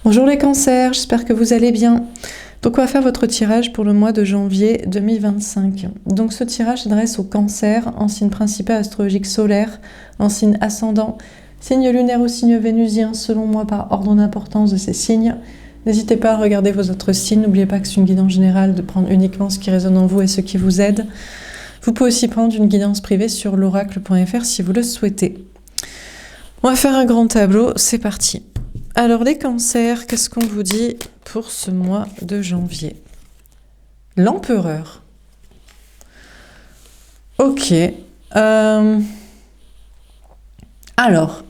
Bonjour les cancers, j'espère que vous allez bien. Donc on va faire votre tirage pour le mois de janvier 2025. Donc ce tirage s'adresse aux cancers en signe principal astrologique solaire, en signe ascendant, signe lunaire ou signe vénusien selon moi par ordre d'importance de ces signes. N'hésitez pas à regarder vos autres signes, n'oubliez pas que c'est une guidance générale, de prendre uniquement ce qui résonne en vous et ce qui vous aide. Vous pouvez aussi prendre une guidance privée sur l'oracle.fr si vous le souhaitez. On va faire un grand tableau, c'est parti. Alors les cancers, qu'est-ce qu'on vous dit pour ce mois de janvier? L'empereur. Ok. Alors,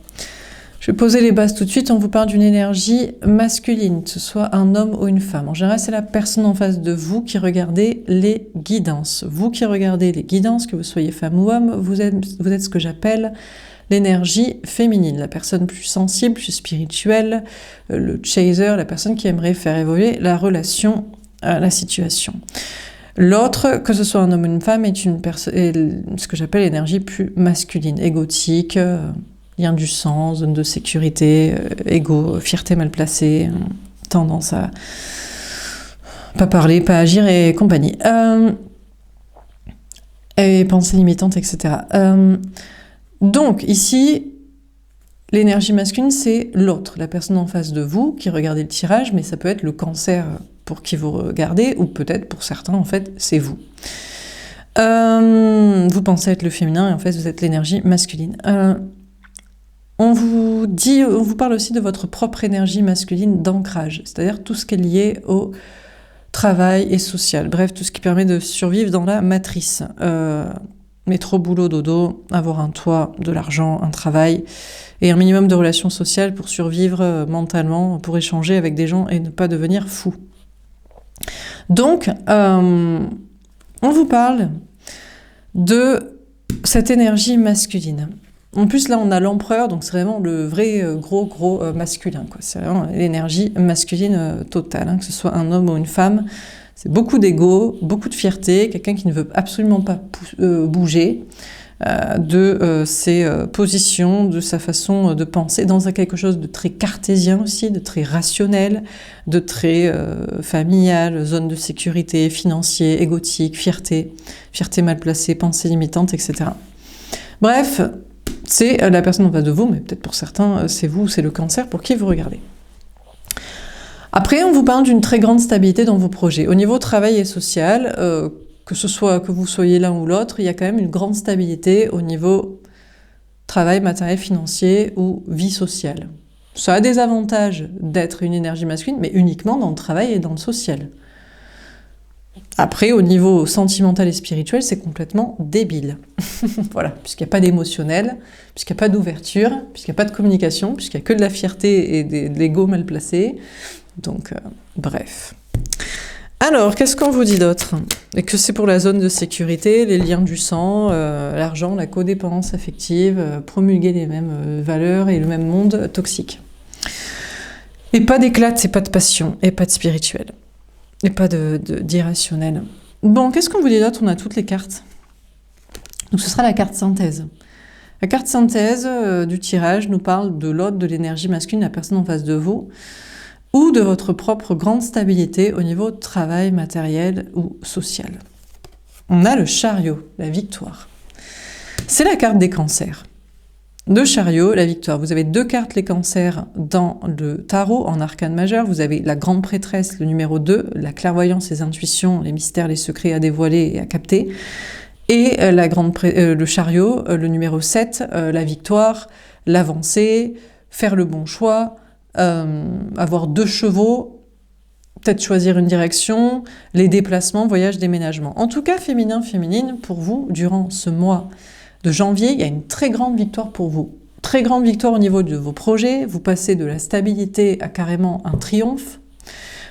je vais poser les bases tout de suite. On vous parle d'une énergie masculine, que ce soit un homme ou une femme. En général, c'est la personne en face de vous qui regardez les guidances. Vous qui regardez les guidances, que vous soyez femme ou homme, vous êtes ce que j'appelle l'énergie féminine, la personne plus sensible, plus spirituelle, le chaser, la personne qui aimerait faire évoluer la relation, la situation. L'autre, que ce soit un homme ou une femme, est ce que j'appelle l'énergie plus masculine, égotique, lien du sang, zone de sécurité, égo, fierté mal placée, tendance à pas parler, pas agir et compagnie. Et pensée limitante, etc. Donc ici, l'énergie masculine, c'est l'autre, la personne en face de vous qui regardez le tirage, mais ça peut être le cancer pour qui vous regardez, ou peut-être pour certains, en fait, c'est vous. Vous pensez être le féminin, et en fait, vous êtes l'énergie masculine. On vous parle aussi de votre propre énergie masculine d'ancrage, c'est-à-dire tout ce qui est lié au travail et social, bref, tout ce qui permet de survivre dans la matrice. Métro, boulot, dodo, avoir un toit, de l'argent, un travail et un minimum de relations sociales pour survivre mentalement, pour échanger avec des gens et ne pas devenir fou. Donc, on vous parle de cette énergie masculine. En plus, là, on a l'empereur, donc c'est vraiment le vrai gros masculin, quoi. C'est vraiment l'énergie masculine totale, hein, que ce soit un homme ou une femme. C'est beaucoup d'ego, beaucoup de fierté, quelqu'un qui ne veut absolument pas bouger de ses positions, de sa façon de penser, dans quelque chose de très cartésien aussi, de très rationnel, de très familial, zone de sécurité, financier, égotique, fierté mal placée, pensée limitante, etc. Bref, c'est la personne en face de vous, mais peut-être pour certains, c'est vous, c'est le cancer pour qui vous regardez. Après, on vous parle d'une très grande stabilité dans vos projets. Au niveau travail et social, que vous soyez l'un ou l'autre, il y a quand même une grande stabilité au niveau travail, matériel, financier ou vie sociale. Ça a des avantages d'être une énergie masculine, mais uniquement dans le travail et dans le social. Après, au niveau sentimental et spirituel, c'est complètement débile. Voilà, puisqu'il n'y a pas d'émotionnel, puisqu'il n'y a pas d'ouverture, puisqu'il n'y a pas de communication, puisqu'il n'y a que de la fierté et de l'ego mal placé. Donc, bref. Alors, qu'est-ce qu'on vous dit d'autre? Et que c'est pour la zone de sécurité, les liens du sang, l'argent, la codépendance affective, promulguer les mêmes valeurs et le même monde toxique. Et pas d'éclat, c'est pas de passion, et pas de spirituel. Et pas d'irrationnel. Bon, qu'est-ce qu'on vous dit d'autre? On a toutes les cartes. Donc ce sera la carte synthèse. La carte synthèse du tirage nous parle de l'autre, de l'énergie masculine, la personne en face de vous, ou de votre propre grande stabilité au niveau de travail, matériel ou social. On a le chariot, la victoire. C'est la carte des cancers. Le chariot, la victoire. Vous avez deux cartes, les cancers, dans le tarot, en arcane majeur. Vous avez la grande prêtresse, le numéro 2, la clairvoyance, les intuitions, les mystères, les secrets à dévoiler et à capter. Et le chariot, le numéro 7, la victoire, l'avancée, faire le bon choix, avoir 2 chevaux, peut-être choisir une direction, les déplacements, voyages, déménagements. En tout cas, féminin, pour vous, durant ce mois de janvier, il y a une très grande victoire pour vous. Très grande victoire au niveau de vos projets. Vous passez de la stabilité à carrément un triomphe.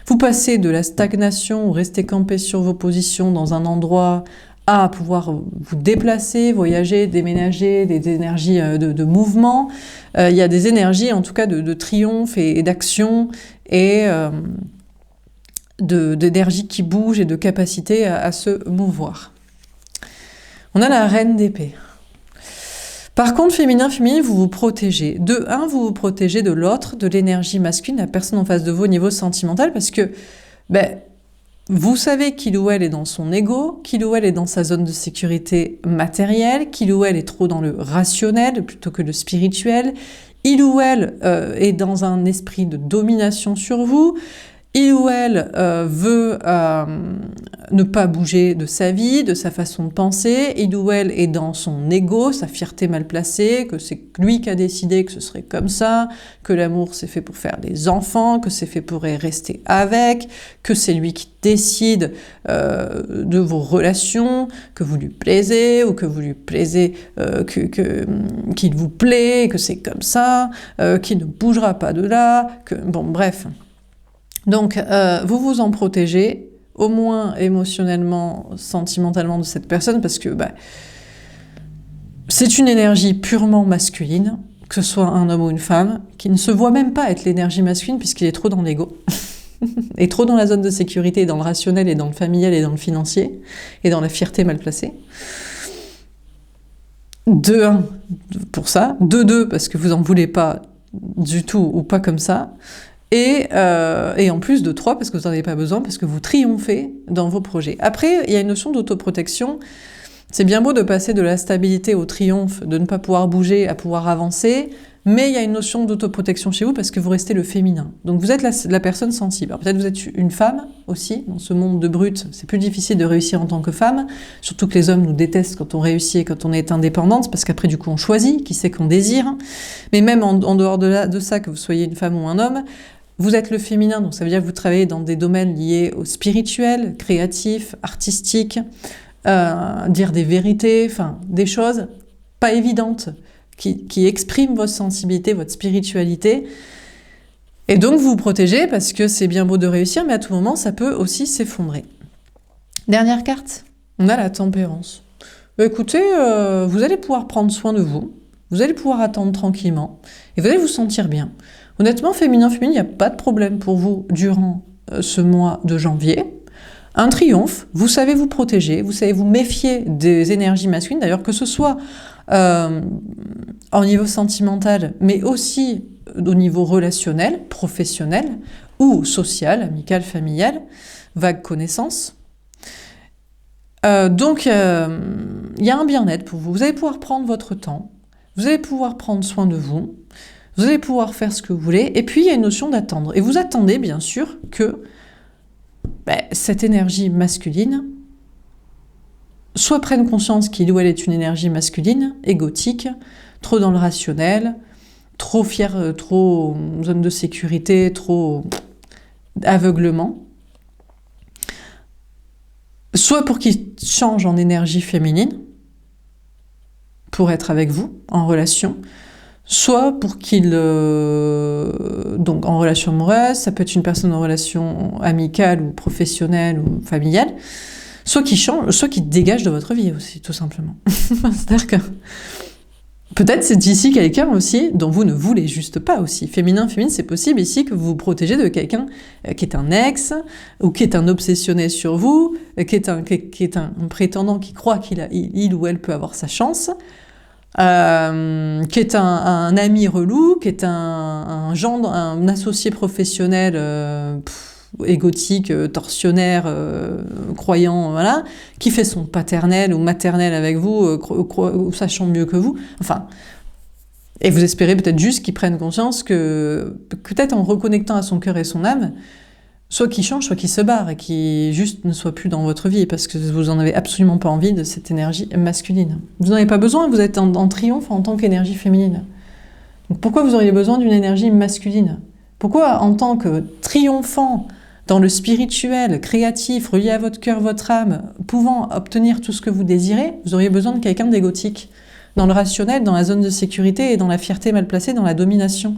Vous passez de la stagnation ou rester campé sur vos positions dans un endroit à pouvoir vous déplacer, voyager, déménager, des énergies de mouvement. Il y a des énergies, en tout cas, de triomphe et d'action et d'énergie qui bouge et de capacité à se mouvoir. On a la reine d'épée. Par contre, féminin, féminine, vous vous protégez. De un, vous vous protégez de l'autre, de l'énergie masculine, la personne en face de vous au niveau sentimental, parce que vous savez qu'il ou elle est dans son ego, qu'il ou elle est dans sa zone de sécurité matérielle, qu'il ou elle est trop dans le rationnel plutôt que le spirituel, il ou elle est dans un esprit de domination sur vous, il ou elle veut ne pas bouger de sa vie, de sa façon de penser, il ou elle est dans son ego, sa fierté mal placée, que c'est lui qui a décidé que ce serait comme ça, que l'amour c'est fait pour faire des enfants, que c'est fait pour rester avec, que c'est lui qui décide de vos relations, que vous lui plaisez ou que vous lui plaisez, qu'il vous plaît, que c'est comme ça, qu'il ne bougera pas de là, que bon bref. Donc, vous vous en protégez, au moins émotionnellement, sentimentalement de cette personne, parce que c'est une énergie purement masculine, que ce soit un homme ou une femme, qui ne se voit même pas être l'énergie masculine, puisqu'il est trop dans l'ego, et trop dans la zone de sécurité, et dans le rationnel, et dans le familial, et dans le financier, et dans la fierté mal placée. De un, pour ça. De deux, parce que vous en voulez pas du tout, ou pas comme ça. Et en plus de 3, parce que vous n'en avez pas besoin, parce que vous triomphez dans vos projets. Après, il y a une notion d'autoprotection. C'est bien beau de passer de la stabilité au triomphe, de ne pas pouvoir bouger à pouvoir avancer, mais il y a une notion d'autoprotection chez vous parce que vous restez le féminin. Donc vous êtes la personne sensible. Alors peut-être vous êtes une femme aussi, dans ce monde de brutes, c'est plus difficile de réussir en tant que femme, surtout que les hommes nous détestent quand on réussit et quand on est indépendante, parce qu'après du coup on choisit, qui c'est qu'on désire. Mais même en dehors de ça, que vous soyez une femme ou un homme, vous êtes le féminin, donc ça veut dire que vous travaillez dans des domaines liés au spirituel, créatif, artistique, dire des vérités, enfin des choses pas évidentes qui expriment votre sensibilité, votre spiritualité. Et donc vous vous protégez parce que c'est bien beau de réussir, mais à tout moment ça peut aussi s'effondrer. Dernière carte, on a la tempérance. Écoutez, vous allez pouvoir prendre soin de vous, vous allez pouvoir attendre tranquillement, et vous allez vous sentir bien. Honnêtement, féminin, féminine, il n'y a pas de problème pour vous durant ce mois de janvier. Un triomphe, vous savez vous protéger, vous savez vous méfier des énergies masculines, d'ailleurs que ce soit au niveau sentimental, mais aussi au niveau relationnel, professionnel, ou social, amical, familial, vague connaissance. Donc, il y a un bien-être pour vous. Vous allez pouvoir prendre votre temps, vous allez pouvoir prendre soin de vous, vous allez pouvoir faire ce que vous voulez, et puis il y a une notion d'attendre. Et vous attendez, bien sûr, que cette énergie masculine soit prenne conscience qu'il ou elle est une énergie masculine, égotique, trop dans le rationnel, trop fière, trop zone de sécurité, trop aveuglement. Soit pour qu'il change en énergie féminine, pour être avec vous, en relation, soit pour qu'il... donc en relation amoureuse, ça peut être une personne en relation amicale ou professionnelle ou familiale, soit qui change, soit qui dégage de votre vie aussi, tout simplement. C'est-à-dire que peut-être c'est ici quelqu'un aussi dont vous ne voulez juste pas aussi. Féminin, féminine, c'est possible ici que vous vous protégez de quelqu'un qui est un ex, ou qui est un obsessionné sur vous, qui est un prétendant qui croit il ou elle peut avoir sa chance, qui est un ami relou, qui est un associé professionnel égotique, tortionnaire, croyant, voilà, qui fait son paternel ou maternel avec vous, sachant mieux que vous. Enfin, et vous espérez peut-être juste qu'il prenne conscience que, peut-être en reconnectant à son cœur et son âme, soit qu'il change, soit qu'il se barre, et qu'il juste ne soit plus dans votre vie, parce que vous en avez absolument pas envie de cette énergie masculine. Vous n'en avez pas besoin, vous êtes en triomphe en tant qu'énergie féminine. Donc pourquoi vous auriez besoin d'une énergie masculine ? Pourquoi, en tant que triomphant dans le spirituel, créatif, relié à votre cœur, votre âme, pouvant obtenir tout ce que vous désirez, vous auriez besoin de quelqu'un d'égotique, dans le rationnel, dans la zone de sécurité et dans la fierté mal placée, dans la domination.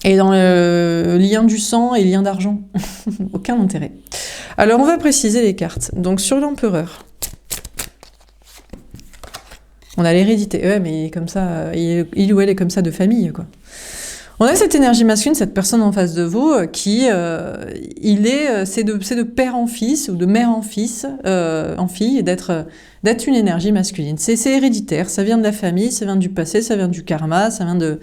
Et dans le lien du sang et le lien d'argent. Aucun intérêt. Alors on va préciser les cartes. Donc sur l'empereur, on a l'hérédité. Ouais, mais il est comme ça, il ou elle est comme ça de famille, quoi. On a cette énergie masculine, cette personne en face de vous, c'est de père en fils ou de mère en fils, en fille, d'être une énergie masculine. C'est héréditaire, ça vient de la famille, ça vient du passé, ça vient du karma, ça vient de...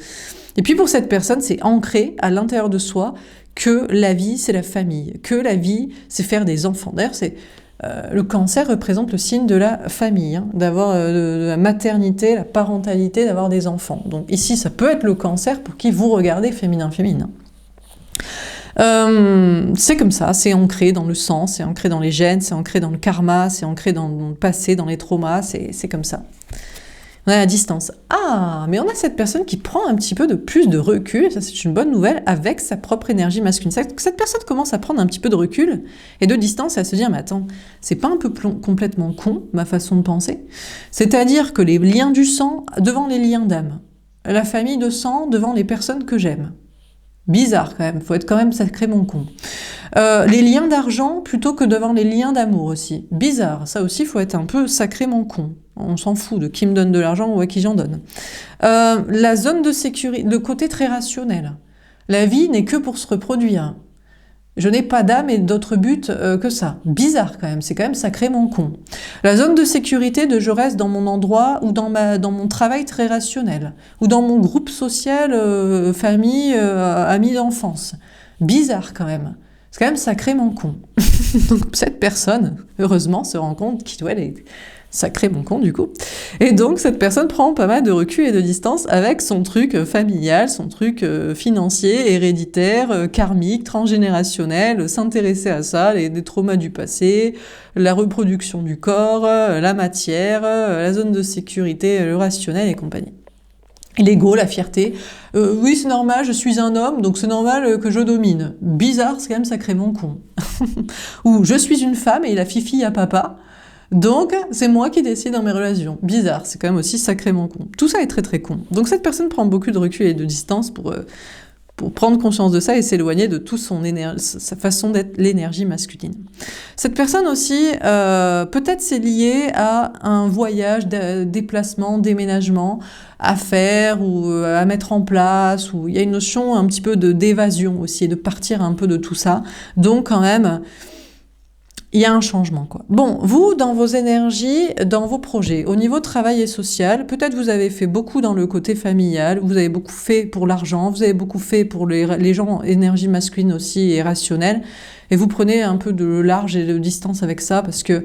Et puis pour cette personne, c'est ancré à l'intérieur de soi que la vie, c'est la famille, que la vie, c'est faire des enfants. D'ailleurs, le cancer représente le signe de la famille, hein, d'avoir de la maternité, la parentalité, d'avoir des enfants. Donc ici, ça peut être le cancer pour qui vous regardez féminin. C'est comme ça, c'est ancré dans le sang, c'est ancré dans les gènes, c'est ancré dans le karma, c'est ancré dans le passé, dans les traumas, c'est comme ça. On a la distance. Ah, mais on a cette personne qui prend un petit peu de plus de recul, ça c'est une bonne nouvelle, avec sa propre énergie masculine. Cette personne commence à prendre un petit peu de recul et de distance et à se dire, mais attends, c'est pas un peu complètement con, ma façon de penser? C'est-à-dire que les liens du sang devant les liens d'âme, la famille de sang devant les personnes que j'aime. Bizarre quand même, faut être quand même sacrément con. Les liens d'argent plutôt que devant les liens d'amour aussi. Bizarre, ça aussi faut être un peu sacrément con. On s'en fout de qui me donne de l'argent ou à qui j'en donne. La zone de sécurité, le côté très rationnel. La vie n'est que pour se reproduire. Je n'ai pas d'âme et d'autre but que ça. Bizarre quand même, c'est quand même sacrément con. La zone de sécurité de je reste dans mon endroit ou dans mon travail très rationnel, ou dans mon groupe social, famille, amis d'enfance. Bizarre quand même. C'est quand même sacrément con. Donc cette personne, heureusement, se rend compte qu'elle est sacrément con du coup. Et donc cette personne prend pas mal de recul et de distance avec son truc familial, son truc financier, héréditaire, karmique, transgénérationnel, s'intéresser à ça, les traumas du passé, la reproduction du corps, la matière, la zone de sécurité, le rationnel et compagnie. Et l'ego, la fierté, oui c'est normal, je suis un homme, donc c'est normal que je domine. Bizarre, c'est quand même sacrément con. Ou je suis une femme et la fifi à papa, donc c'est moi qui décide dans mes relations. Bizarre, c'est quand même aussi sacrément con. Tout ça est très très con. Donc cette personne prend beaucoup de recul et de distance pour prendre conscience de ça et s'éloigner de toute sa façon d'être l'énergie masculine. Cette personne aussi, peut-être c'est lié à un voyage, déplacement, déménagement à faire ou à mettre en place, où il y a une notion un petit peu d'évasion aussi, et de partir un peu de tout ça. Donc quand même, il y a un changement, quoi. Bon, vous, dans vos énergies, dans vos projets, au niveau travail et social, peut-être vous avez fait beaucoup dans le côté familial, vous avez beaucoup fait pour l'argent, vous avez beaucoup fait pour les gens énergie masculine aussi et rationnelle, et vous prenez un peu de large et de distance avec ça parce que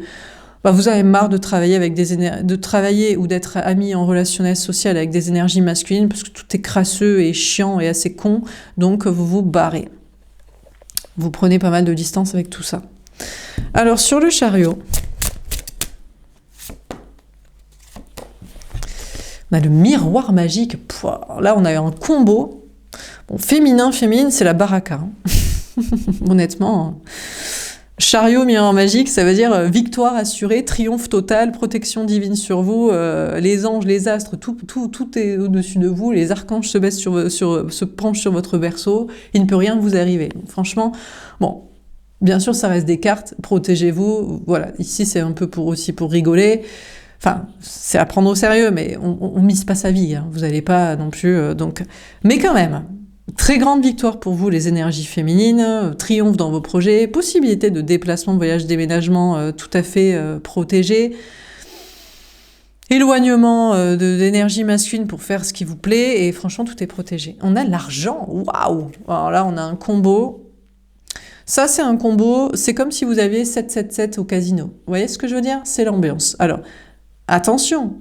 vous avez marre de travailler ou d'être ami en relationnel social avec des énergies masculines parce que tout est crasseux et chiant et assez con, donc vous vous barrez. Vous prenez pas mal de distance avec tout ça. Alors sur le chariot, on a le miroir magique. Là on a un combo. Bon, féminin, c'est la baraka. Honnêtement, chariot, miroir magique, ça veut dire victoire assurée, triomphe total, protection divine sur vous, les anges, les astres, tout est au-dessus de vous, les archanges se penchent sur votre berceau, il ne peut rien vous arriver. Donc, franchement, bon... Bien sûr, ça reste des cartes, protégez-vous, voilà, ici c'est un peu aussi pour rigoler, enfin, c'est à prendre au sérieux, mais on mise pas sa vie, hein. Vous n'allez pas non plus, donc... Mais quand même, très grande victoire pour vous, les énergies féminines, triomphe dans vos projets, possibilité de déplacement, voyage, déménagement tout à fait protégé, éloignement d'énergie masculine pour faire ce qui vous plaît, et franchement, tout est protégé. On a l'argent, waouh! Alors là, on a un combo... Ça, c'est un combo, c'est comme si vous aviez 777 au casino. Vous voyez ce que je veux dire? C'est l'ambiance. Alors, attention.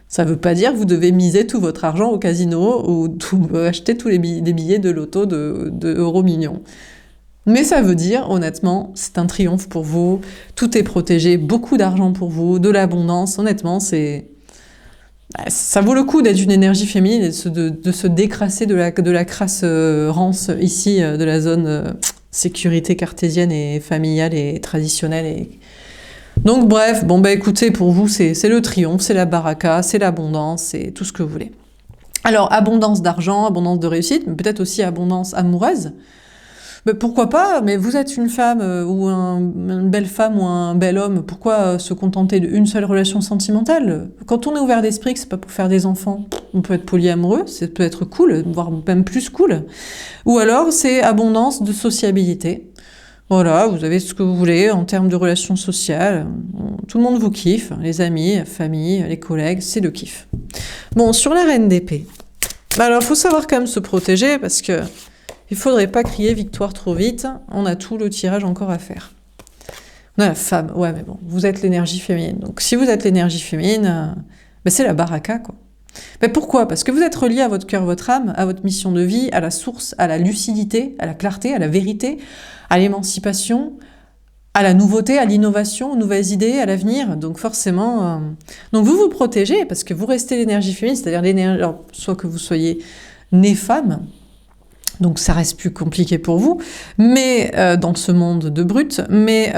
Ça ne veut pas dire que vous devez miser tout votre argent au casino ou acheter tous les billets de loto de euros millions. Mais ça veut dire, honnêtement, c'est un triomphe pour vous. Tout est protégé, beaucoup d'argent pour vous, de l'abondance. Honnêtement, ça vaut le coup d'être une énergie féminine et de se décrasser de la crasse rance ici, de la zone sécurité cartésienne et familiale et traditionnelle. Donc bref, écoutez, pour vous, c'est le triomphe, c'est la baraka, c'est l'abondance, c'est tout ce que vous voulez. Alors, abondance d'argent, abondance de réussite, mais peut-être aussi abondance amoureuse. Mais pourquoi pas? Mais vous êtes une femme une belle femme ou un bel homme, pourquoi se contenter d'une seule relation sentimentale? Quand on est ouvert d'esprit, que c'est pas pour faire des enfants, on peut être polyamoureux, ça peut être cool, voire même plus cool. Ou alors c'est abondance de sociabilité. Voilà, vous avez ce que vous voulez en termes de relations sociales. Tout le monde vous kiffe, les amis, la famille, les collègues, c'est le kiff. Bon, sur la reine d'épée. Alors, il faut savoir quand même se protéger parce que il faudrait pas crier victoire trop vite. On a tout le tirage encore à faire. On a la femme. Ouais, mais bon, vous êtes l'énergie féminine. Donc, si vous êtes l'énergie féminine, c'est la baraka, quoi. Mais pourquoi? Parce que vous êtes relié à votre cœur, votre âme, à votre mission de vie, à la source, à la lucidité, à la clarté, à la vérité, à l'émancipation, à la nouveauté, à l'innovation, aux nouvelles idées, à l'avenir. Donc forcément, donc vous vous protégez parce que vous restez l'énergie féminine, c'est-à-dire l'énergie, soit que vous soyez née femme, donc ça reste plus compliqué pour vous, mais dans ce monde de brut, mais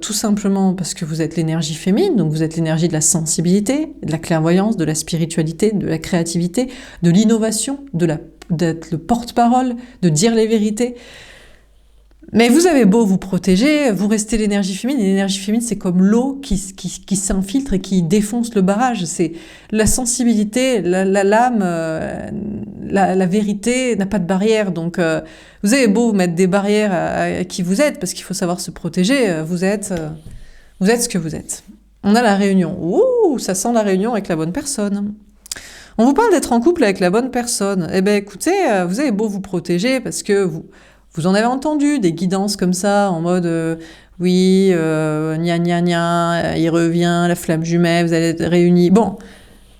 tout simplement parce que vous êtes l'énergie féminine, donc vous êtes l'énergie de la sensibilité, de la clairvoyance, de la spiritualité, de la créativité, de l'innovation, d'être le porte-parole, de dire les vérités. Mais vous avez beau vous protéger, vous restez l'énergie féminine. Et l'énergie féminine, c'est comme l'eau qui s'infiltre et qui défonce le barrage. C'est la sensibilité, l'âme, la vérité n'a pas de barrière. Donc, vous avez beau mettre des barrières à qui vous êtes, parce qu'il faut savoir se protéger. Vous êtes ce que vous êtes. On a la réunion. Ouh, ça sent la réunion avec la bonne personne. On vous parle d'être en couple avec la bonne personne. Eh ben, écoutez, vous avez beau vous protéger parce que vous en avez entendu des guidances comme ça, en mode oui, gna gna gna, il revient, la flamme jumelle, vous allez être réunis. Bon,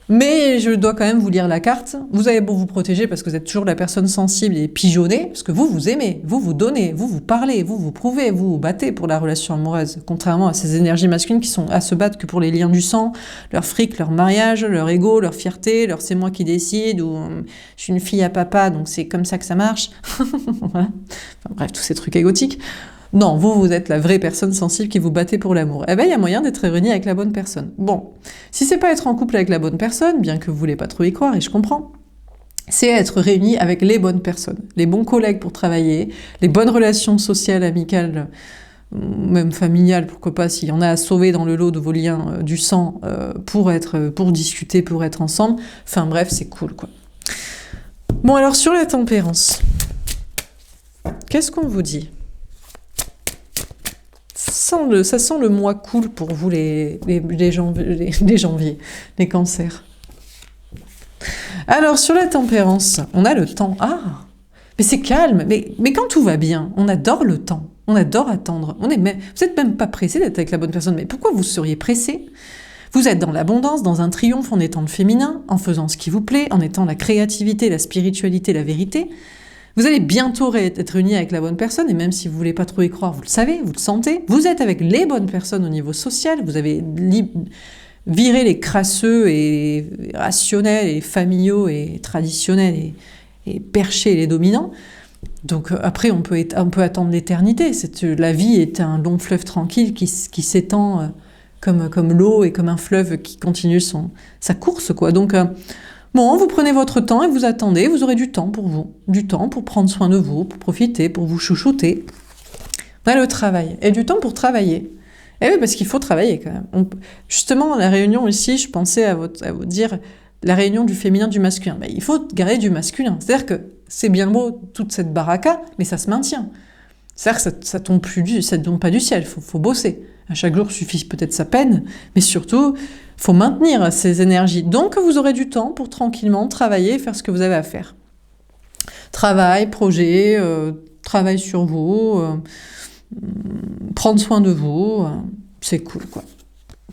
mais je dois quand même vous lire la carte. Vous avez beau vous protéger parce que vous êtes toujours la personne sensible et pigeonnée, parce que vous aimez, vous donnez, vous parlez, vous prouvez, vous vous battez pour la relation amoureuse, contrairement à ces énergies masculines qui sont à se battre que pour les liens du sang, leur fric, leur mariage, leur ego, leur fierté, leur c'est moi qui décide, ou je suis une fille à papa, donc c'est comme ça que ça marche. Voilà. Enfin, bref, tous ces trucs égotiques. Non, vous êtes la vraie personne sensible qui vous battez pour l'amour. Eh ben, il y a moyen d'être réuni avec la bonne personne. Bon, si c'est pas être en couple avec la bonne personne, bien que vous voulez pas trop y croire, et je comprends, c'est être réuni avec les bonnes personnes, les bons collègues pour travailler, les bonnes relations sociales, amicales, même familiales, pourquoi pas, s'il y en a à sauver dans le lot de vos liens du sang pour discuter, pour être ensemble. Enfin bref, c'est cool, quoi. Bon, alors sur la tempérance, qu'est-ce qu'on vous dit ? Ça sent le mois cool pour vous, les janvier, les cancers. Alors, sur la tempérance, on a le temps. Ah, mais c'est calme. Mais quand tout va bien, on adore le temps. On adore attendre. Vous n'êtes même pas pressé d'être avec la bonne personne. Mais pourquoi vous seriez pressé ? Vous êtes dans l'abondance, dans un triomphe, en étant le féminin, en faisant ce qui vous plaît, en étant la créativité, la spiritualité, la vérité. Vous allez bientôt être réunis avec la bonne personne, et même si vous voulez pas trop y croire, vous le savez, vous le sentez. Vous êtes avec les bonnes personnes au niveau social, vous avez viré les crasseux et rationnels et familiaux et traditionnels et perchés les dominants. Donc après, on peut attendre l'éternité. La vie est un long fleuve tranquille qui s'étend comme l'eau et comme un fleuve qui continue sa course, quoi. Donc bon, vous prenez votre temps et vous attendez, vous aurez du temps pour vous, du temps pour prendre soin de vous, pour profiter, pour vous chouchouter. On a le travail, et du temps pour travailler. Et oui, parce qu'il faut travailler quand même. Justement, la réunion ici, je pensais à vous dire la réunion du féminin, du masculin. Ben, il faut garder du masculin. C'est-à-dire que c'est bien beau, toute cette baraka, mais ça se maintient. C'est-à-dire que ça tombe pas du ciel, faut bosser. À chaque jour suffit peut-être sa peine, mais surtout, faut maintenir ces énergies. Donc, vous aurez du temps pour tranquillement travailler et faire ce que vous avez à faire. Travail, projet, travail sur vous, prendre soin de vous, c'est cool, quoi.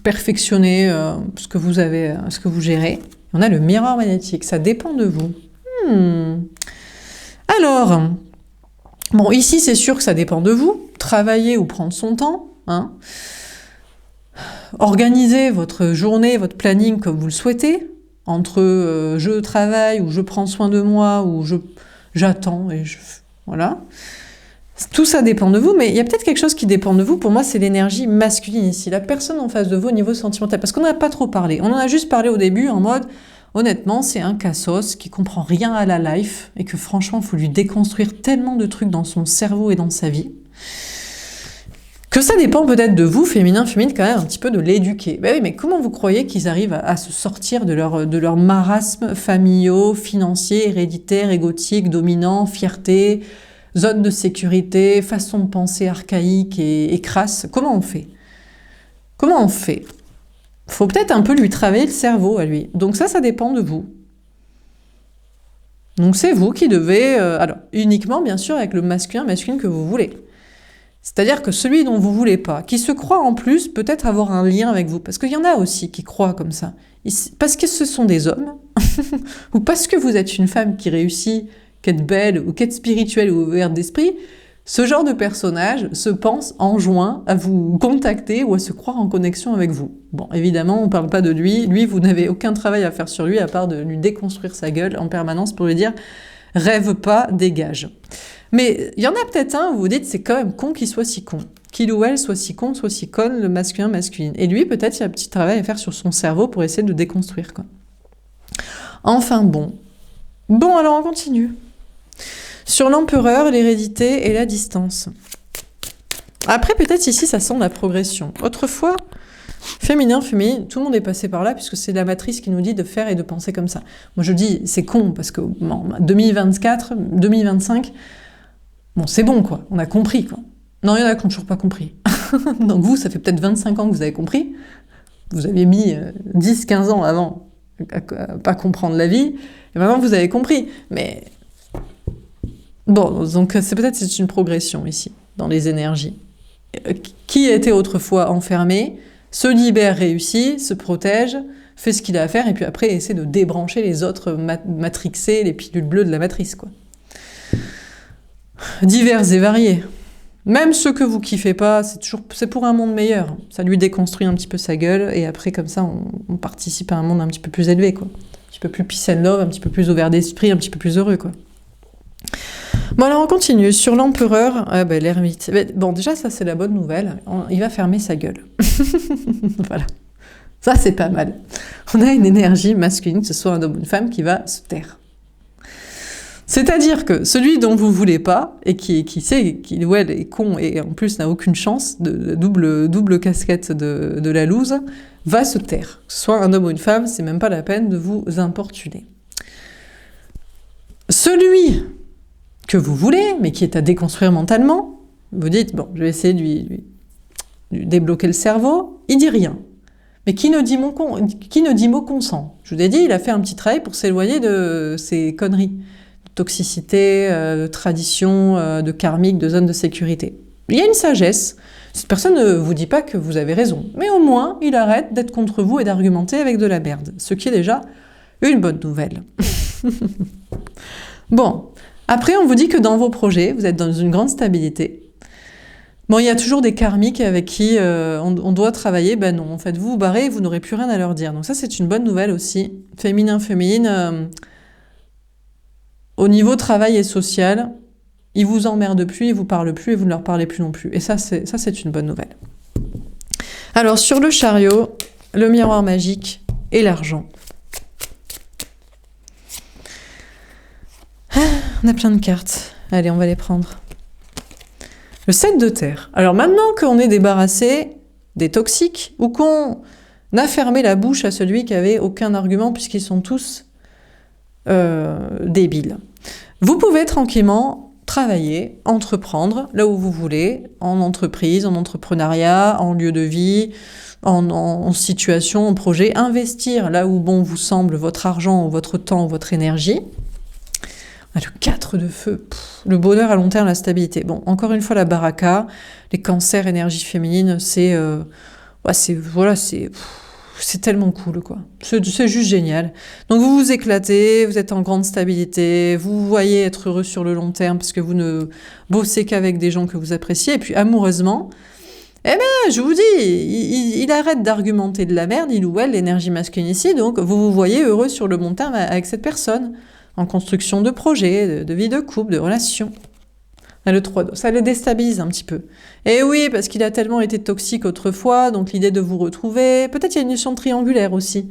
Perfectionner ce que vous avez, ce que vous gérez. On a le miroir magnétique, ça dépend de vous. Alors, bon, ici, c'est sûr que ça dépend de vous. Travailler ou prendre son temps, hein. Organisez votre journée, votre planning comme vous le souhaitez, entre je travaille ou je prends soin de moi ou j'attends et voilà. Tout ça dépend de vous, mais il y a peut-être quelque chose qui dépend de vous. Pour moi, c'est l'énergie masculine ici, la personne en face de vous au niveau sentimental, parce qu'on n'en a pas trop parlé. On en a juste parlé au début en mode honnêtement, c'est un cassos qui comprend rien à la life et que franchement, il faut lui déconstruire tellement de trucs dans son cerveau et dans sa vie. Que ça dépend peut-être de vous, féminin, féminine, quand même un petit peu de l'éduquer. Ben oui, mais comment vous croyez qu'ils arrivent à se sortir de leur marasme familiaux, financiers, héréditaires, égotiques, dominants, fierté, zone de sécurité, façon de penser archaïque et crasse? Comment on fait? Comment on fait? Faut peut-être un peu lui travailler le cerveau à lui. Donc ça dépend de vous. Donc c'est vous qui devez... alors, uniquement, bien sûr, avec le masculin que vous voulez. C'est-à-dire que celui dont vous voulez pas, qui se croit en plus peut-être avoir un lien avec vous, parce qu'il y en a aussi qui croient comme ça, parce que ce sont des hommes, ou parce que vous êtes une femme qui réussit, qui est belle, ou qui est spirituelle ou ouverte d'esprit, ce genre de personnage se pense enjoint à vous contacter ou à se croire en connexion avec vous. Bon, évidemment, on ne parle pas de lui. Lui, vous n'avez aucun travail à faire sur lui, à part de lui déconstruire sa gueule en permanence pour lui dire « rêve pas, dégage ». Mais il y en a peut-être un où vous vous dites c'est quand même con qu'il soit si con. Qu'il ou elle soit si con, soit si conne, le masculine. Et lui, peut-être, il y a un petit travail à faire sur son cerveau pour essayer de déconstruire, quoi. Enfin bon. Bon, alors on continue. Sur l'empereur, l'hérédité et la distance. Après, peut-être ici, ça sent la progression. Autrefois, féminin, féminine, tout le monde est passé par là, puisque c'est la matrice qui nous dit de faire et de penser comme ça. Moi, je dis, c'est con, parce que 2024, 2025... bon, c'est bon, quoi. On a compris, quoi. Non, il y en a qui n'ont toujours pas compris. Donc vous, ça fait peut-être 25 ans que vous avez compris. Vous avez mis 10-15 ans avant à pas comprendre la vie. Et maintenant, vous avez compris. Mais bon, donc c'est une progression ici, dans les énergies. Qui était autrefois enfermé, se libère, réussit, se protège, fait ce qu'il a à faire, et puis après, essaie de débrancher les autres matrixés, les pilules bleues de la matrice, quoi. Divers et variés. Même ceux que vous kiffez pas, c'est pour un monde meilleur. Ça lui déconstruit un petit peu sa gueule, et après, comme ça, on participe à un monde un petit peu plus élevé, quoi. Un petit peu plus peace and love, un petit peu plus ouvert d'esprit, un petit peu plus heureux, quoi. Bon, alors on continue. Sur l'empereur, l'ermite. Bon, déjà, ça, c'est la bonne nouvelle. Il va fermer sa gueule. Voilà. Ça, c'est pas mal. On a une énergie masculine, que ce soit un homme ou une femme, qui va se taire. C'est-à-dire que celui dont vous voulez pas, et qui sait qu'il ou elle est con et en plus n'a aucune chance, de double casquette de la loose, va se taire. Que ce soit un homme ou une femme, c'est même pas la peine de vous importuner. Celui que vous voulez, mais qui est à déconstruire mentalement, vous dites, bon, je vais essayer de lui débloquer le cerveau, il dit rien. Mais qui ne dit mot consent? Je vous ai dit, il a fait un petit travail pour s'éloigner de ces conneries. Toxicité, de tradition, de karmique, de zone de sécurité. Il y a une sagesse. Cette personne ne vous dit pas que vous avez raison, mais au moins, il arrête d'être contre vous et d'argumenter avec de la merde, ce qui est déjà une bonne nouvelle. Bon, après, on vous dit que dans vos projets, vous êtes dans une grande stabilité. Bon, il y a toujours des karmiques avec qui on doit travailler. Ben non, en fait, vous vous barrez, vous n'aurez plus rien à leur dire. Donc ça, c'est une bonne nouvelle aussi. Féminin, féminine... au niveau travail et social, ils vous emmerdent plus, ils vous parlent plus et vous ne leur parlez plus non plus. Et ça, c'est une bonne nouvelle. Alors, sur le chariot, le miroir magique et l'argent. On a plein de cartes. Allez, on va les prendre. Le 7 de terre. Alors maintenant qu'on est débarrassé des toxiques ou qu'on a fermé la bouche à celui qui avait aucun argument puisqu'ils sont tous débiles. Vous pouvez tranquillement travailler, entreprendre là où vous voulez, en entreprise, en entrepreneuriat, en lieu de vie, en situation, en projet, investir là où bon vous semble votre argent, votre temps, votre énergie. Le 4 de feu, le bonheur à long terme, la stabilité. Bon, encore une fois, la baraka, les cancers, énergie féminine, c'est tellement cool, quoi. C'est juste génial. Donc vous vous éclatez, vous êtes en grande stabilité, vous voyez être heureux sur le long terme parce que vous ne bossez qu'avec des gens que vous appréciez. Et puis amoureusement, je vous dis, il arrête d'argumenter de la merde, il ou elle, l'énergie masculine ici, donc vous vous voyez heureux sur le long terme avec cette personne, en construction de projets, de vie de couple, de relations. Le 3, ça le déstabilise un petit peu. Et oui, parce qu'il a tellement été toxique autrefois, donc l'idée de vous retrouver, peut-être il y a une notion triangulaire aussi,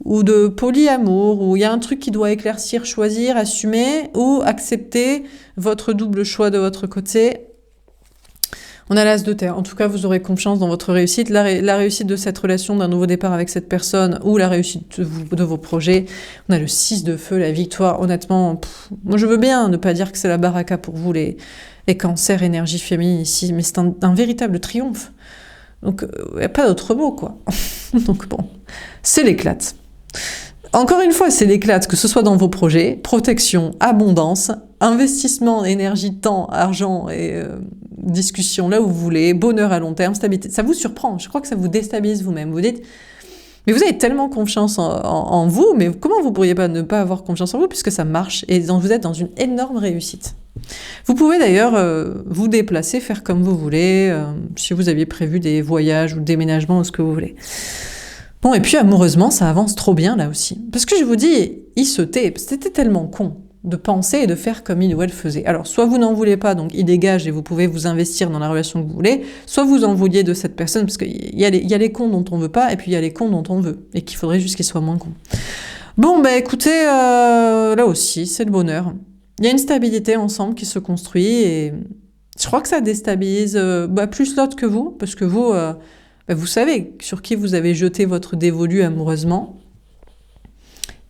ou de polyamour, où il y a un truc qui doit éclaircir, choisir, assumer, ou accepter votre double choix de votre côté. On a l'As de terre. En tout cas, vous aurez confiance dans votre réussite. La réussite de cette relation, d'un nouveau départ avec cette personne, ou la réussite de vos projets. On a le 6 de feu, la victoire. Honnêtement, moi je veux bien ne pas dire que c'est la baraka pour vous, les cancers, énergie féminine ici, mais c'est un véritable triomphe. Donc, il n'y a pas d'autre mot, quoi. Donc bon, c'est l'éclate. Encore une fois, c'est l'éclate, que ce soit dans vos projets, protection, abondance, investissement, énergie, temps, argent et discussion là où vous voulez, bonheur à long terme, stabilité. Ça vous surprend, je crois que ça vous déstabilise vous-même. Vous dites, mais vous avez tellement confiance en vous, mais comment vous pourriez pas ne pas avoir confiance en vous puisque ça marche et vous êtes dans une énorme réussite. Vous pouvez d'ailleurs vous déplacer, faire comme vous voulez, si vous aviez prévu des voyages ou déménagements ou ce que vous voulez. Bon, et puis amoureusement, ça avance trop bien là aussi. Parce que je vous dis, il se tait, c'était tellement con de penser et de faire comme il ou elle faisait. Alors, soit vous n'en voulez pas, donc il dégage et vous pouvez vous investir dans la relation que vous voulez, soit vous en vouliez de cette personne, parce qu'il y a les cons dont on veut pas, et puis il y a les cons dont on veut, et qu'il faudrait juste qu'ils soient moins cons. Bon, bah écoutez, là aussi, c'est le bonheur. Il y a une stabilité ensemble qui se construit, et je crois que ça déstabilise plus l'autre que vous, parce que vous... vous savez sur qui vous avez jeté votre dévolu amoureusement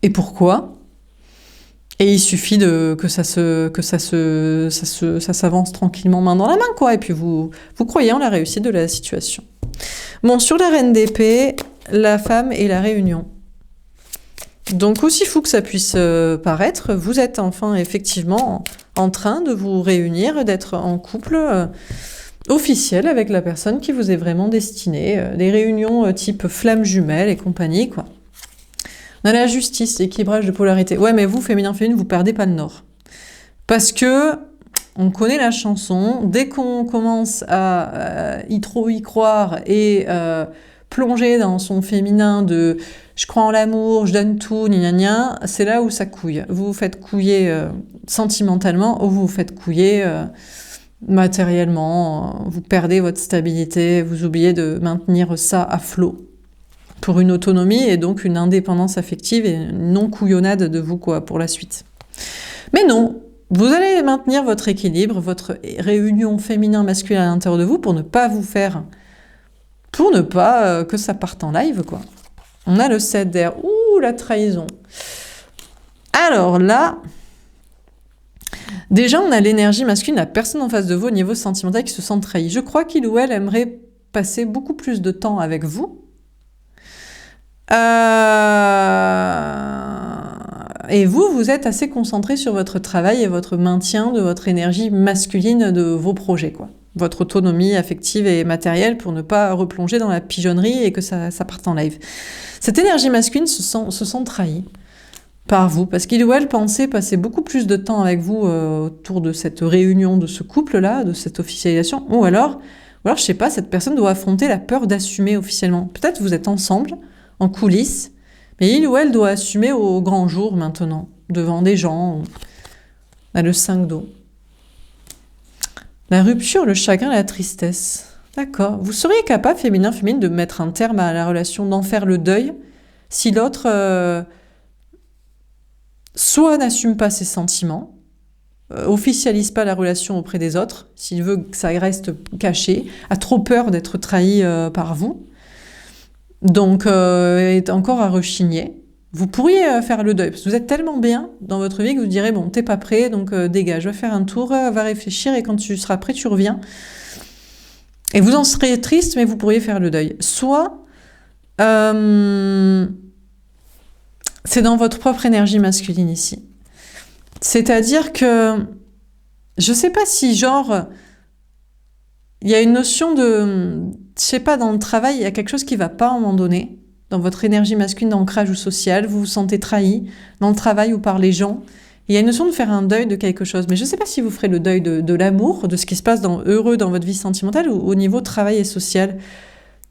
et pourquoi. Et il suffit que ça s'avance tranquillement main dans la main, quoi. Et puis vous croyez en la réussite de la situation. Bon, sur la reine d'épée, la femme et la réunion. Donc aussi fou que ça puisse paraître, vous êtes enfin effectivement en train de vous réunir, d'être en couple officiel avec la personne qui vous est vraiment destinée. Des réunions type flamme jumelle et compagnie, quoi. On a la justice, l'équilibrage de polarité. Ouais, mais vous, féminin-féminine, vous perdez pas le nord. Parce que, on connaît la chanson, dès qu'on commence à y croire et plonger dans son féminin de « je crois en l'amour, je donne tout, gna gna gna », c'est là où ça couille. Vous vous faites couiller sentimentalement ou vous vous faites couiller matériellement, vous perdez votre stabilité, vous oubliez de maintenir ça à flot pour une autonomie et donc une indépendance affective et une non-couillonnade de vous, quoi, pour la suite. Mais non, vous allez maintenir votre équilibre, votre réunion féminin-masculin à l'intérieur de vous pour ne pas que ça parte en live, quoi. On a le 7 d'air, ouh, la trahison. Alors là... Déjà, on a l'énergie masculine, la personne en face de vous au niveau sentimental qui se sent trahie. Je crois qu'il ou elle aimerait passer beaucoup plus de temps avec vous. Et vous êtes assez concentré sur votre travail et votre maintien de votre énergie masculine de vos projets, quoi. Votre autonomie affective et matérielle pour ne pas replonger dans la pigeonnerie et que ça parte en live. Cette énergie masculine se sent trahie par vous, parce qu'il ou elle pensait passer beaucoup plus de temps avec vous autour de cette réunion, de ce couple-là, de cette officialisation, ou alors, je sais pas, cette personne doit affronter la peur d'assumer officiellement. Peut-être vous êtes ensemble, en coulisses, mais il ou elle doit assumer au grand jour maintenant, devant des gens. On a le 5 d'eau. La rupture, le chagrin, la tristesse. D'accord. Vous seriez capable, féminin-féminine, de mettre un terme à la relation, d'en faire le deuil, si l'autre... soit n'assume pas ses sentiments, officialise pas la relation auprès des autres, s'il veut que ça reste caché, a trop peur d'être trahi par vous, donc est encore à rechigner. Vous pourriez faire le deuil, parce que vous êtes tellement bien dans votre vie que vous direz, bon, t'es pas prêt, donc dégage, va faire un tour, va réfléchir, et quand tu seras prêt, tu reviens. Et vous en serez triste, mais vous pourriez faire le deuil. Soit... c'est dans votre propre énergie masculine ici. C'est-à-dire que, je sais pas si genre, il y a une notion de, je sais pas, dans le travail, il y a quelque chose qui va pas à un moment donné, dans votre énergie masculine d'ancrage ou social, vous vous sentez trahi dans le travail ou par les gens. Il y a une notion de faire un deuil de quelque chose, mais je sais pas si vous ferez le deuil de l'amour, de ce qui se passe heureux dans votre vie sentimentale ou au niveau travail et social.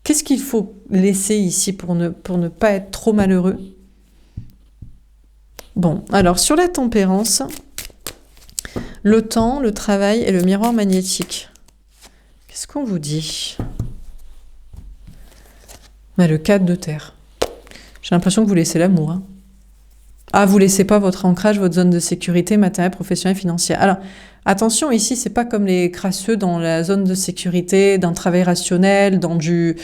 Qu'est-ce qu'il faut laisser ici pour ne pas être trop malheureux ? Bon, alors sur la tempérance, le temps, le travail et le miroir magnétique. Qu'est-ce qu'on vous dit ? Le 4 de terre. J'ai l'impression que vous laissez l'amour. Hein. Ah, vous laissez pas votre ancrage, votre zone de sécurité matérielle, professionnelle, financière. Alors, attention, ici, c'est pas comme les crasseux dans la zone de sécurité, d'un travail rationnel, dans du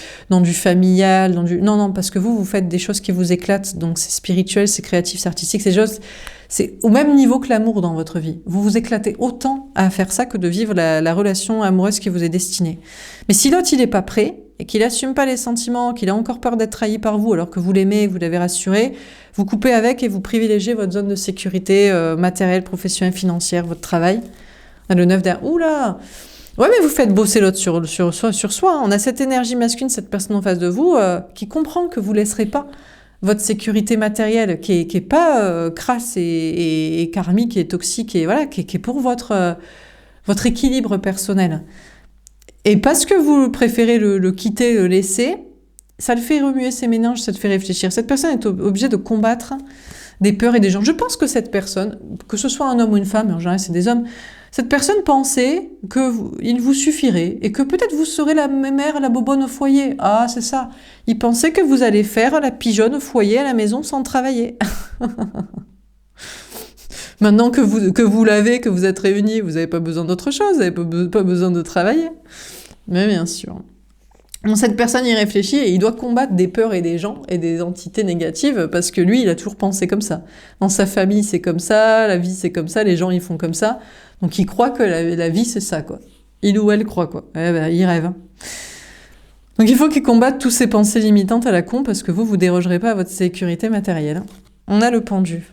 familial, Non, non, parce que vous faites des choses qui vous éclatent, donc c'est spirituel, c'est créatif, c'est artistique, c'est au même niveau que l'amour dans votre vie. Vous vous éclatez autant à faire ça que de vivre la relation amoureuse qui vous est destinée. Mais si l'autre, il est pas prêt, et qu'il assume pas les sentiments, qu'il a encore peur d'être trahi par vous, alors que vous l'aimez, vous l'avez rassuré, vous coupez avec et vous privilégiez votre zone de sécurité matérielle, professionnelle, financière, votre travail. On a le 9 derrière. Oula! Ouais, mais vous faites bosser l'autre sur soi. Hein. On a cette énergie masculine, cette personne en face de vous, qui comprend que vous laisserez pas votre sécurité matérielle, qui est pas crasse et karmique et toxique, et voilà, qui est pour votre équilibre personnel. Et parce que vous préférez le quitter, le laisser, ça le fait remuer ses méninges, ça te fait réfléchir. Cette personne est obligée de combattre des peurs et des gens. Je pense que cette personne, que ce soit un homme ou une femme, en général c'est des hommes, cette personne pensait qu'il vous suffirait et que peut-être vous serez la mère, la bobonne au foyer. Ah, c'est ça. Il pensait que vous allez faire la pigeonne au foyer à la maison sans travailler. Maintenant que vous l'avez, que vous êtes réunis, vous n'avez pas besoin d'autre chose, vous n'avez pas besoin de travailler. Mais bien sûr. Bon, cette personne y réfléchit et il doit combattre des peurs et des gens et des entités négatives parce que lui, il a toujours pensé comme ça. Dans sa famille, c'est comme ça, la vie, c'est comme ça, les gens, ils font comme ça. Donc il croit que la vie, c'est ça, quoi. Il ou elle croit, quoi. Eh ben, il rêve. Hein. Donc il faut qu'il combatte toutes ces pensées limitantes à la con parce que vous dérogerez pas à votre sécurité matérielle. On a le pendu.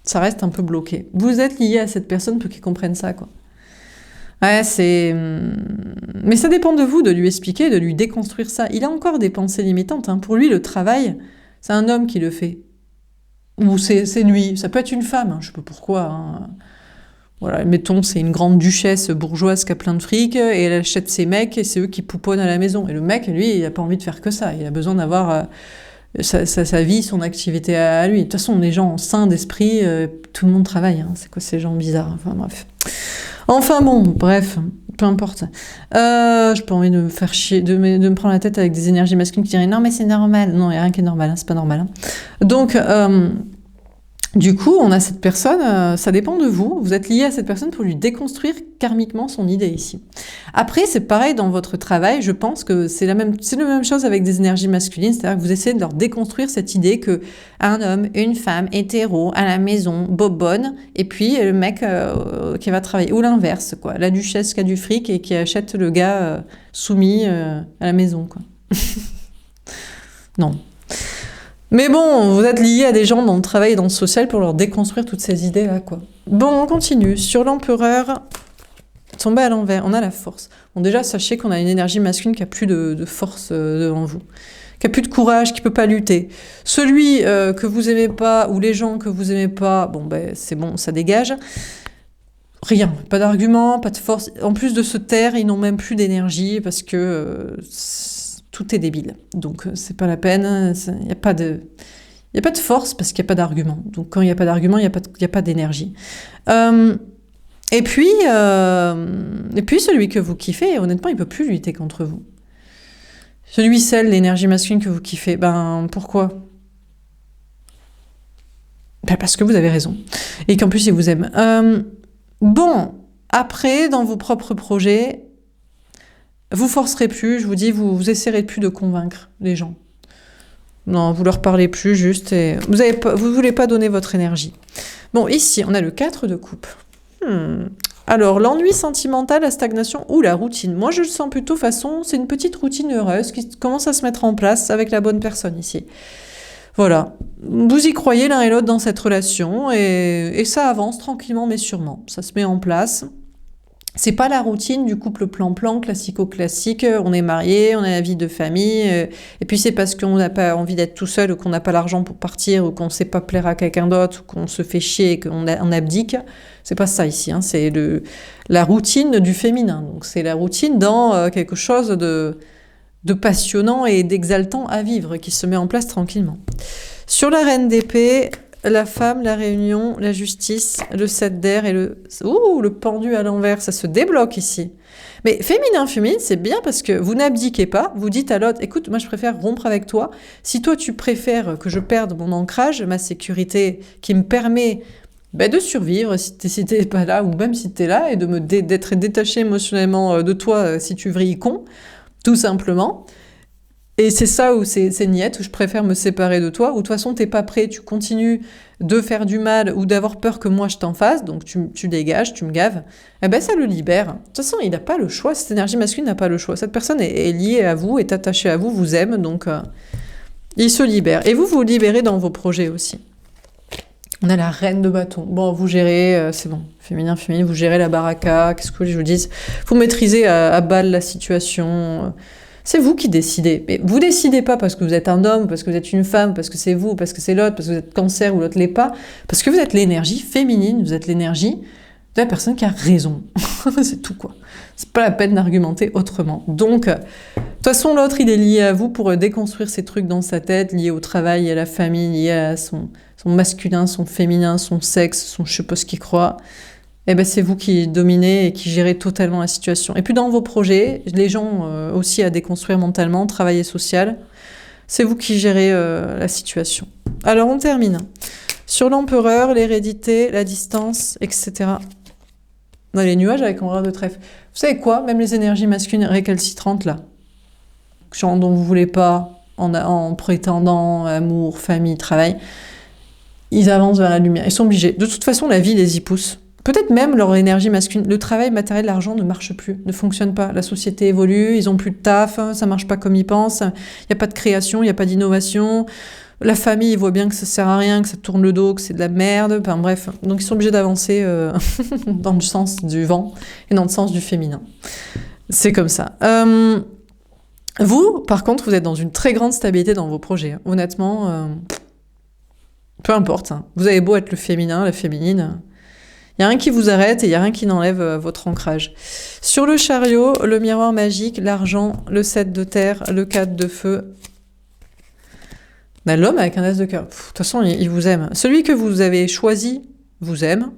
Ça reste un peu bloqué. Vous êtes lié à cette personne pour qu'il comprenne ça, quoi. Ouais, mais ça dépend de vous de lui expliquer, de lui déconstruire ça. Il a encore des pensées limitantes. Hein. Pour lui, le travail, c'est un homme qui le fait. Ou c'est lui. Ça peut être une femme, hein. Je sais pas pourquoi. Hein. Voilà, mettons, c'est une grande duchesse bourgeoise qui a plein de fric, et elle achète ses mecs, et c'est eux qui pouponnent à la maison. Et le mec, lui, il a pas envie de faire que ça. Il a besoin d'avoir sa vie, son activité à lui. De toute façon, les gens sains d'esprit, tout le monde travaille. Hein. C'est quoi ces gens bizarres? Enfin, bref. Enfin bon, bref, peu importe. J'ai pas envie de me faire chier, de me prendre la tête avec des énergies masculines qui diraient non mais c'est normal. Non, il n'y a rien qui est normal, hein, c'est pas normal. Hein. Donc, du coup, on a cette personne, ça dépend de vous. Vous êtes lié à cette personne pour lui déconstruire karmiquement son idée ici. Après, c'est pareil dans votre travail. Je pense que c'est la même chose avec des énergies masculines. C'est-à-dire que vous essayez de leur déconstruire cette idée que un homme, une femme, hétéro, à la maison, bobonne, et puis le mec qui va travailler. Ou l'inverse, quoi. La duchesse qui a du fric et qui achète le gars soumis à la maison, quoi. Non. Mais bon, vous êtes liés à des gens dans le travail et dans le social pour leur déconstruire toutes ces idées-là, quoi. Bon, on continue. Sur l'empereur, tombé à l'envers, on a la force. Bon, déjà, sachez qu'on a une énergie masculine qui a plus de force devant vous, qui a plus de courage, qui peut pas lutter. Celui que vous aimez pas, ou les gens que vous aimez pas, bon, ben, c'est bon, ça dégage. Rien, pas d'argument, pas de force. En plus de se taire, ils n'ont même plus d'énergie parce que... tout est débile. Donc, c'est pas la peine. Il n'y a pas de force parce qu'il n'y a pas d'argument. Donc, quand il n'y a pas d'argument, il n'y a pas d'énergie. Et puis, celui que vous kiffez, honnêtement, il ne peut plus lutter contre vous. Celle, l'énergie masculine que vous kiffez, ben, pourquoi ? Ben, parce que vous avez raison. Et qu'en plus, il vous aime. Bon, après, dans vos propres projets... Vous forcerez plus, je vous dis, vous essaierez plus de convaincre les gens. Non, vous leur parlez plus juste et vous voulez pas donner votre énergie. Bon, ici, on a le 4 de coupe. Alors, l'ennui sentimental, la stagnation ou la routine. Moi, je le sens plutôt façon, c'est une petite routine heureuse qui commence à se mettre en place avec la bonne personne ici. Voilà. Vous y croyez l'un et l'autre dans cette relation et ça avance tranquillement mais sûrement. Ça se met en place. C'est pas la routine du couple plan-plan, classico-classique, on est marié, on a la vie de famille, et puis c'est parce qu'on n'a pas envie d'être tout seul, ou qu'on n'a pas l'argent pour partir, ou qu'on ne sait pas plaire à quelqu'un d'autre, ou qu'on se fait chier, et qu'on abdique. C'est pas ça ici, hein. C'est la routine du féminin. Donc c'est la routine dans quelque chose de passionnant et d'exaltant à vivre, qui se met en place tranquillement. Sur la reine d'épée, la femme, la réunion, la justice, le 7 d'air et le... Ouh, le pendu à l'envers, ça se débloque ici. Mais féminin, c'est bien parce que vous n'abdiquez pas, vous dites à l'autre, écoute, moi je préfère rompre avec toi. Si toi tu préfères que je perde mon ancrage, ma sécurité qui me permet de survivre si t'es pas là, ou même si t'es là, et d'être détaché émotionnellement de toi si tu vrilles con, tout simplement. Et c'est ça où c'est niette, où je préfère me séparer de toi, où de toute façon t'es pas prêt, tu continues de faire du mal ou d'avoir peur que moi je t'en fasse, donc tu dégages, tu me gaves, eh ben ça le libère. De toute façon, il n'a pas le choix, cette énergie masculine n'a pas le choix. Cette personne est liée à vous, est attachée à vous, vous aime, donc il se libère. Et vous vous libérez dans vos projets aussi. On a la reine de bâton. Bon, vous gérez, c'est bon, féminin, vous gérez la baraka, qu'est-ce que je vous dis? Vous maîtrisez à balle la situation. C'est vous qui décidez. Mais vous décidez pas parce que vous êtes un homme, parce que vous êtes une femme, parce que c'est vous, parce que c'est l'autre, parce que vous êtes cancer ou l'autre l'est pas. Parce que vous êtes l'énergie féminine, vous êtes l'énergie de la personne qui a raison. C'est tout, quoi. C'est pas la peine d'argumenter autrement. Donc, de toute façon, l'autre, il est lié à vous pour déconstruire ces trucs dans sa tête, liés au travail, à la famille, liés à son masculin, son féminin, son sexe, son je sais pas ce qu'il croit. Eh ben c'est vous qui dominez et qui gérez totalement la situation. Et puis dans vos projets, les gens aussi à déconstruire mentalement, travailler social, c'est vous qui gérez la situation. Alors on termine. Sur l'empereur, l'hérédité, la distance, etc. Dans les nuages avec empereur de trèfle. Vous savez quoi? Même les énergies masculines récalcitrantes là, genre dont vous voulez pas, en prétendant amour, famille, travail, ils avancent vers la lumière. Ils sont obligés. De toute façon, la vie les y pousse. Peut-être même leur énergie masculine, le travail matériel, l'argent ne marche plus, ne fonctionne pas. La société évolue, ils ont plus de taf, ça marche pas comme ils pensent, il n'y a pas de création, il n'y a pas d'innovation. La famille, ils voient bien que ça sert à rien, que ça tourne le dos, que c'est de la merde, enfin bref. Donc ils sont obligés d'avancer dans le sens du vent et dans le sens du féminin. C'est comme ça. Vous, par contre, vous êtes dans une très grande stabilité dans vos projets. Honnêtement, peu importe. Vous avez beau être le féminin, la féminine... Il n'y a rien qui vous arrête et il n'y a rien qui n'enlève votre ancrage. Sur le chariot, le miroir magique, l'argent, le 7 de terre, le 4 de feu. L'homme avec un as de cœur. De toute façon, il vous aime. Celui que vous avez choisi vous aime.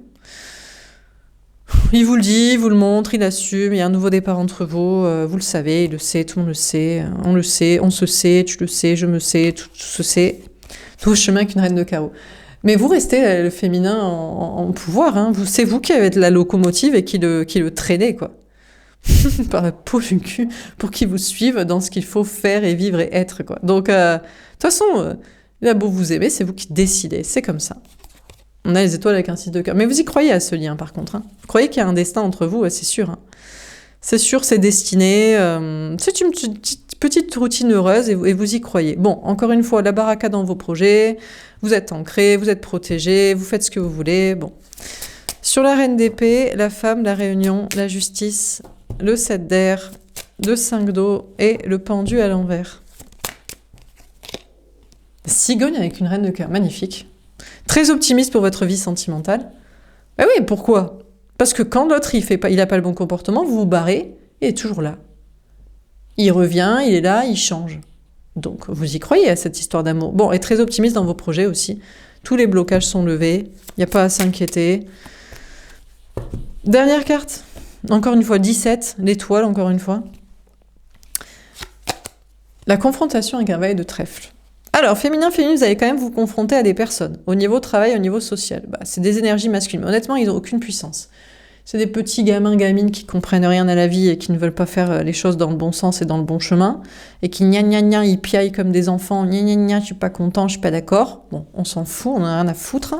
Il vous le dit, il vous le montre, il assume. Il y a un nouveau départ entre vous. Vous le savez, il le sait, tout le monde le sait. On le sait, on se sait, tu le sais, je me sais, tout se sait. Tout chemin qu'une reine de carreau. Mais vous restez le féminin en pouvoir, hein. C'est vous qui avez la locomotive et qui le traînez, quoi. Par la peau du cul, pour qu'il vous suive dans ce qu'il faut faire et vivre et être, quoi. Donc, de toute façon, il a beau vous aimer, c'est vous qui décidez, c'est comme ça. On a les étoiles avec un 6 de cœur. Mais vous y croyez à ce lien, par contre, hein. Vous croyez qu'il y a un destin entre vous, c'est sûr, hein. C'est sûr, c'est destiné, c'est une petite routine heureuse et vous y croyez. Bon, encore une fois, la baraka dans vos projets, vous êtes ancré, vous êtes protégé, vous faites ce que vous voulez, bon. Sur la reine d'épée, la femme, la réunion, la justice, le 7 d'air, le 5 d'eau et le pendu à l'envers. Cigogne avec une reine de cœur, magnifique. Très optimiste pour votre vie sentimentale. Ben oui, pourquoi? Parce que quand l'autre il n'a pas le bon comportement, vous vous barrez, il est toujours là. Il revient, il est là, il change. Donc vous y croyez à cette histoire d'amour. Bon, et très optimiste dans vos projets aussi. Tous les blocages sont levés, il n'y a pas à s'inquiéter. Dernière carte, encore une fois 17, l'étoile encore une fois. La confrontation avec un valet de trèfle. Alors, féminin, vous allez quand même vous confronter à des personnes, au niveau travail, au niveau social. C'est des énergies masculines, mais honnêtement, ils n'ont aucune puissance. C'est des petits gamins, gamines qui comprennent rien à la vie et qui ne veulent pas faire les choses dans le bon sens et dans le bon chemin, et qui ils piaillent comme des enfants, je suis pas content, je suis pas d'accord. Bon, on s'en fout, on en a rien à foutre.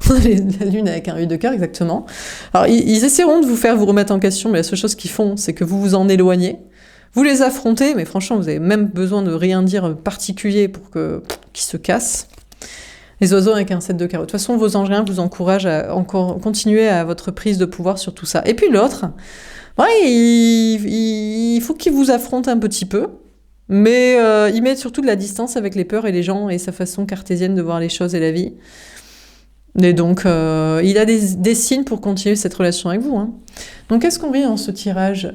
On a la lune avec un 8 de cœur, exactement. Alors, ils essaieront de vous faire vous remettre en question, mais la seule chose qu'ils font, c'est que vous vous en éloignez. Vous les affrontez, mais franchement, vous avez même besoin de rien dire particulier pour qu'ils se cassent. Les oiseaux avec un 7 de carreau. De toute façon, vos anges vous encouragent à encore continuer à votre prise de pouvoir sur tout ça. Et puis l'autre, il faut qu'il vous affronte un petit peu, mais il met surtout de la distance avec les peurs et les gens et sa façon cartésienne de voir les choses et la vie. Et donc, il a des signes pour continuer cette relation avec vous, hein. Donc, qu'est-ce qu'on vit dans ce tirage?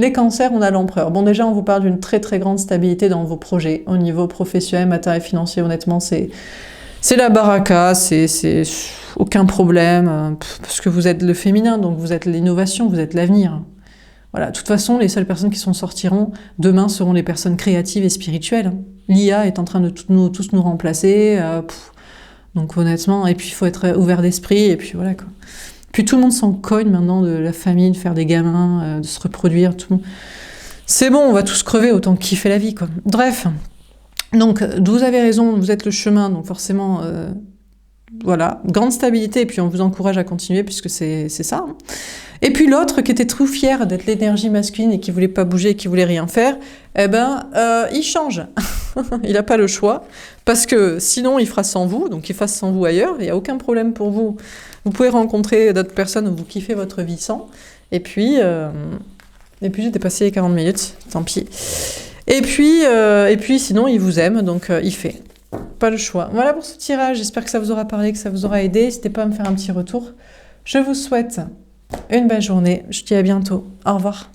Les cancers, on a l'empereur. Bon, déjà, on vous parle d'une très très grande stabilité dans vos projets. Au niveau professionnel, matériel, financier, honnêtement, c'est C'est la baraka, c'est aucun problème, parce que vous êtes le féminin, donc vous êtes l'innovation, vous êtes l'avenir. Voilà, de toute façon, les seules personnes qui s'en sortiront demain seront les personnes créatives et spirituelles. L'IA est en train de tous nous remplacer, donc honnêtement, et puis il faut être ouvert d'esprit, et puis voilà quoi. Puis tout le monde s'en cogne maintenant de la famille, de faire des gamins, de se reproduire, tout le monde. C'est bon, on va tous crever, autant kiffer la vie quoi. Bref, donc vous avez raison, vous êtes le chemin, donc forcément... voilà, grande stabilité, et puis on vous encourage à continuer, puisque c'est ça. Hein. Et puis l'autre, qui était trop fier d'être l'énergie masculine et qui voulait pas bouger, qui voulait rien faire, eh ben, il change. Il n'a pas le choix, parce que sinon il fera sans vous, donc il fasse sans vous ailleurs, il n'y a aucun problème pour vous. Vous pouvez rencontrer d'autres personnes où vous kiffez votre vie sans, et puis j'ai dépassé les 40 minutes, tant pis. Et puis sinon il vous aime, donc il fait. Pas le choix. Voilà pour ce tirage, j'espère que ça vous aura parlé, que ça vous aura aidé. N'hésitez pas à me faire un petit retour. Je vous souhaite une belle journée. Je vous dis à bientôt. Au revoir.